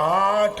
8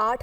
8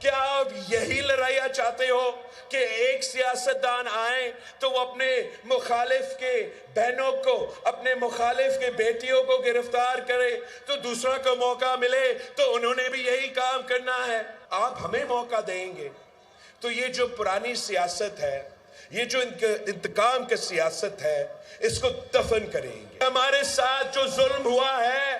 کیا آپ یہی لڑائیاں چاہتے ہو کہ ایک سیاستدان آئیں تو وہ اپنے مخالف کے بہنوں کو، اپنے مخالف کے بیٹیوں کو گرفتار کرے تو دوسرا کو موقع ملے تو انہوں نے بھی یہی کام کرنا ہے؟ آپ ہمیں موقع دیں گے تو یہ جو پرانی سیاست ہے، یہ جو انتقام کی سیاست ہے، اس کو دفن کریں گے۔ ہمارے ساتھ جو ظلم ہوا ہے،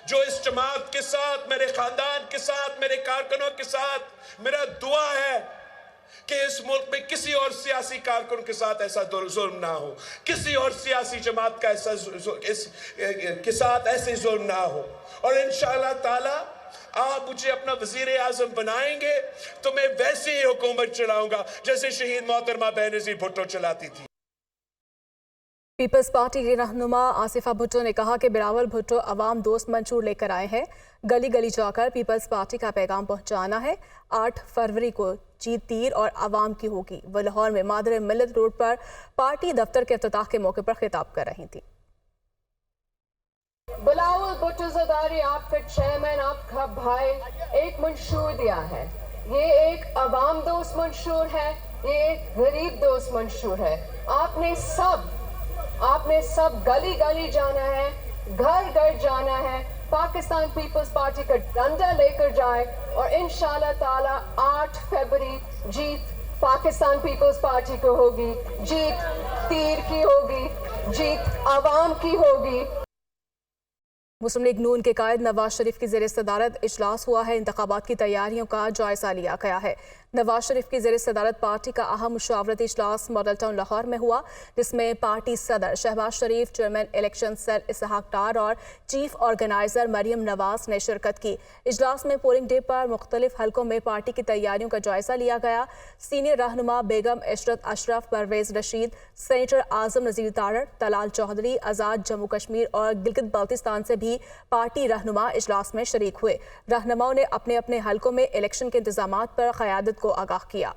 جو اس جماعت کے ساتھ، میرے خاندان کے ساتھ، میرے کارکنوں کے ساتھ، میرا دعا ہے کہ اس ملک میں کسی اور سیاسی کارکن کے ساتھ ایسا ظلم نہ ہو، کسی اور سیاسی جماعت کا کے ساتھ ایسے ظلم نہ ہو۔ اور انشاءاللہ تعالی آپ مجھے اپنا وزیر اعظم بنائیں گے تو میں ویسے ہی حکومت چلاؤں گا جیسے شہید محترمہ بینظیر بھٹو چلاتی تھی۔ پیپلز پارٹی کے رہنما آصفہ بھٹو نے کہا کہ بلاول بھٹو عوام دوست منشور لے کر آئے ہیں، گلی گلی جا کر پیپلز پارٹی کا پیغام پہنچانا ہے۔ 8 فروری کو جیت تیر اور عوام کی ہوگی۔ وہ لاہور میں مادر ملت روڈ پر پارٹی دفتر کے افتتاح کے موقع پر خطاب کر رہی تھیں۔ بلاول بھٹو زرداری آپ کا چیئرمین، آپ کا بھائی ایک منشور دیا ہے۔ یہ ایک عوام دوست منشور ہے، یہ ایک غریب دوست منشور ہے۔ آپ نے سب گلی گلی جانا ہے، گھر گھر جانا ہے، پاکستان پیپلز پارٹی کا ڈنڈا لے کر جائے اور انشاءاللہ تعالی 8 فروری جیت پاکستان پیپلز پارٹی کو ہوگی، جیت تیر کی ہوگی، جیت عوام کی ہوگی۔ مسلم لیگ نون کے قائد نواز شریف کی زیر صدارت اجلاس ہوا ہے۔ انتخابات کی تیاریوں کا جائزہ لیا گیا ہے۔ نواز شریف کی زیر صدارت پارٹی کا اہم مشاورتی اجلاس ماڈل ٹاؤن لاہور میں ہوا، جس میں پارٹی صدر شہباز شریف، chairman election cell Ishaq Dar اور چیف آرگنائزر مریم نواز نے شرکت کی۔ اجلاس میں پولنگ ڈے پر مختلف حلقوں میں پارٹی کی تیاریوں کا جائزہ لیا گیا۔ سینئر رہنما بیگم عشرت اشرف، پرویز رشید، سینیٹر اعظم نذیر تارڑ، طلال چودھری، آزاد جموں کشمیر اور گلگت بلتستان سے بھی پارٹی رہنما اجلاس میں شریک ہوئے۔ رہنماؤں نے اپنے اپنے حلقوں میں الیکشن کے انتظامات پر قیادت کو آگاہ کیا۔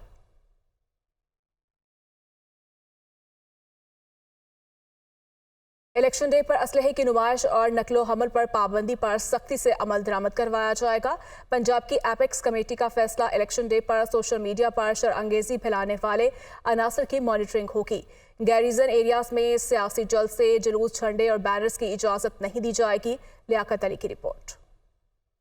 الیکشن ڈے پر اسلحے کی نمائش اور نقل و حمل پر پابندی پر سختی سے عمل درآمد کروایا جائے گا۔ پنجاب کی ایپیکس کمیٹی کا فیصلہ، الیکشن ڈے پر سوشل میڈیا پر شرانگیزی پھیلانے والے عناصر کی مانیٹرنگ ہوگی۔ گیریزن ایریاز میں سیاسی جلسے، جلوس، جھنڈے اور بینرز کی اجازت نہیں دی جائے گی۔ لیاقت علی کی رپورٹ۔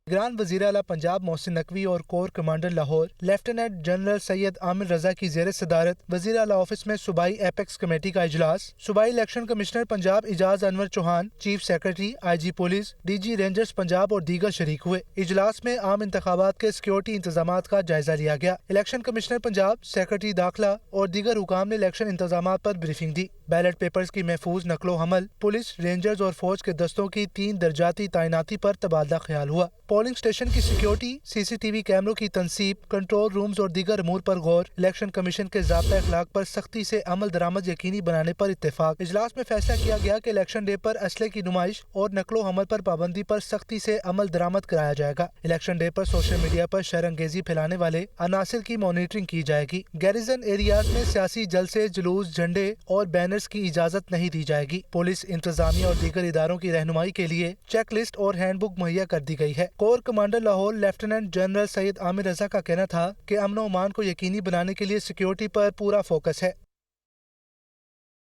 نگران وزیر اعلیٰ پنجاب محسن نقوی اور corps commander Lahore lieutenant general Syed Aamir Raza کی زیر صدارت وزیر اعلیٰ آفس میں صوبائی ایپیکس کمیٹی کا اجلاس۔ صوبائی election commissioner Punjab Ejaz Anwar Chohan, chief secretary, I G police, D G rangers Punjab اور دیگر شریک ہوئے۔ اجلاس میں عام انتخابات کے سیکیورٹی انتظامات کا جائزہ لیا گیا۔ الیکشن کمشنر پنجاب، سیکرٹری داخلہ اور دیگر حکام نے الیکشن انتظامات پر بریفنگ دی۔ بیلٹ پیپرز کی محفوظ نقل و حمل، پولیس، رینجرز اور فوج کے دستوں کی 3 درجاتی تعیناتی پر تبادلہ خیال ہوا۔ پولنگ اسٹیشن کی سیکیورٹی، سی سی ٹی وی کیمروں کی تنصیب، کنٹرول رومز اور دیگر امور پر غور۔ الیکشن کمیشن کے ضابطہ اخلاق پر سختی سے عمل درآمد یقینی بنانے پر اتفاق۔ اجلاس میں فیصلہ کیا گیا کہ الیکشن ڈے پر اسلحے کی نمائش اور نقل و حمل پر پابندی پر سختی سے عمل درآمد کرایا جائے گا۔ الیکشن ڈے پر سوشل میڈیا پر شر انگیزی پھیلانے والے عناصر کی مانیٹرنگ کی جائے گی۔ گیریزن ایریاز میں سیاسی جلسے، جلوس، جھنڈے اور بینرز کی اجازت نہیں دی جائے گی۔ پولیس، انتظامیہ اور دیگر اداروں کی رہنمائی کے لیے چیک لسٹ اور ہینڈ بک مہیا کر دی گئی ہے۔ Corps commander Lahore lieutenant general Syed Aamir Raza کا کہنا تھا کہ امن و امان کو یقینی بنانے کے لیے سیکیورٹی پر پورا فوکس ہے۔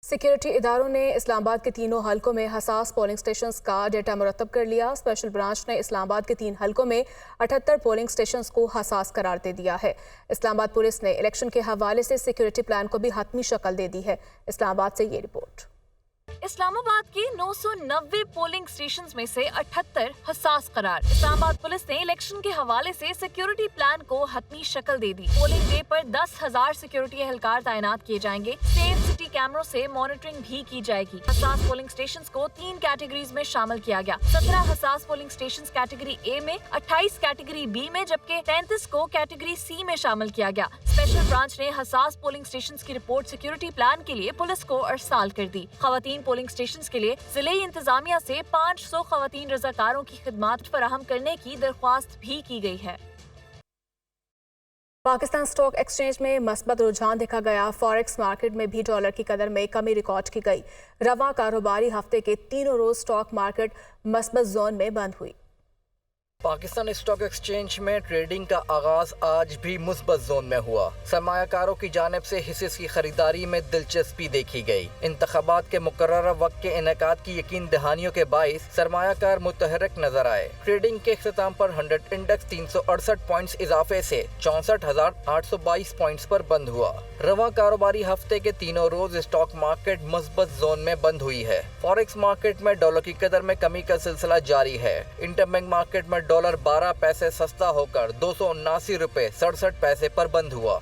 سیکیورٹی اداروں نے اسلام آباد کے تینوں حلقوں میں حساس پولنگ سٹیشنز کا ڈیٹا مرتب کر لیا۔ اسپیشل برانچ نے اسلام آباد کے 3 حلقوں میں 78 پولنگ سٹیشنز کو حساس قرار دے دیا ہے۔ اسلام آباد پولیس نے الیکشن کے حوالے سے سیکیورٹی پلان کو بھی حتمی شکل دے دی ہے۔ اسلام آباد سے یہ رپورٹ۔ اسلام آباد کے 990 پولنگ سٹیشنز میں سے 78 حساس قرار۔ اسلام آباد پولیس نے الیکشن کے حوالے سے سیکیورٹی پلان کو حتمی شکل دے دی۔ پولنگ ڈے پر 10,000 سیکیورٹی اہلکار تعینات کیے جائیں گے۔ سیف سٹی کیمروں سے مانیٹرنگ بھی کی جائے گی۔ حساس پولنگ سٹیشنز کو 3 کیٹیگریز میں شامل کیا گیا۔ 17 حساس پولنگ سٹیشنز کیٹیگری اے میں، 28 کیٹیگری بی میں، جبکہ 33 کو کیٹیگری سی میں شامل کیا گیا۔ اسپیشل برانچ نے حساس پولنگ سٹیشنز کی رپورٹ سیکیورٹی پلان کے لیے پولیس کو ارسال کر دی۔ خواتین پولنگ سٹیشنز کے لیے ضلعی انتظامیہ سے 500 خواتین رضاکاروں کی خدمات فراہم کرنے کی درخواست بھی کی گئی ہے۔ پاکستان اسٹاک ایکسچینج میں مثبت رجحان دیکھا گیا۔ فاریکس مارکیٹ میں بھی ڈالر کی قدر میں کمی ریکارڈ کی گئی۔ رواں کاروباری ہفتے کے تینوں روز اسٹاک مارکیٹ مثبت زون میں بند ہوئی۔ پاکستان اسٹاک ایکسچینج میں ٹریڈنگ کا آغاز آج بھی مثبت زون میں ہوا۔ سرمایہ کاروں کی جانب سے حصص کی خریداری میں دلچسپی دیکھی گئی۔ انتخابات کے مقررہ وقت کے انعقاد کی یقین دہانیوں کے باعث سرمایہ کار متحرک نظر آئے۔ ٹریڈنگ کے اختتام پر 100 انڈیکس 368 پوائنٹس اضافے سے 64,822 پوائنٹس پر بند ہوا۔ رواں کاروباری ہفتے کے تینوں روز اسٹاک مارکیٹ مثبت زون میں بند ہوئی ہے۔ فوریکس مارکیٹ میں ڈالر کی قدر میں کمی کا سلسلہ جاری ہے۔ انٹر بینک مارکیٹ میں ڈالر 12 پیسے سستا ہو کر 279 روپے 67 پیسے پر بند ہوا۔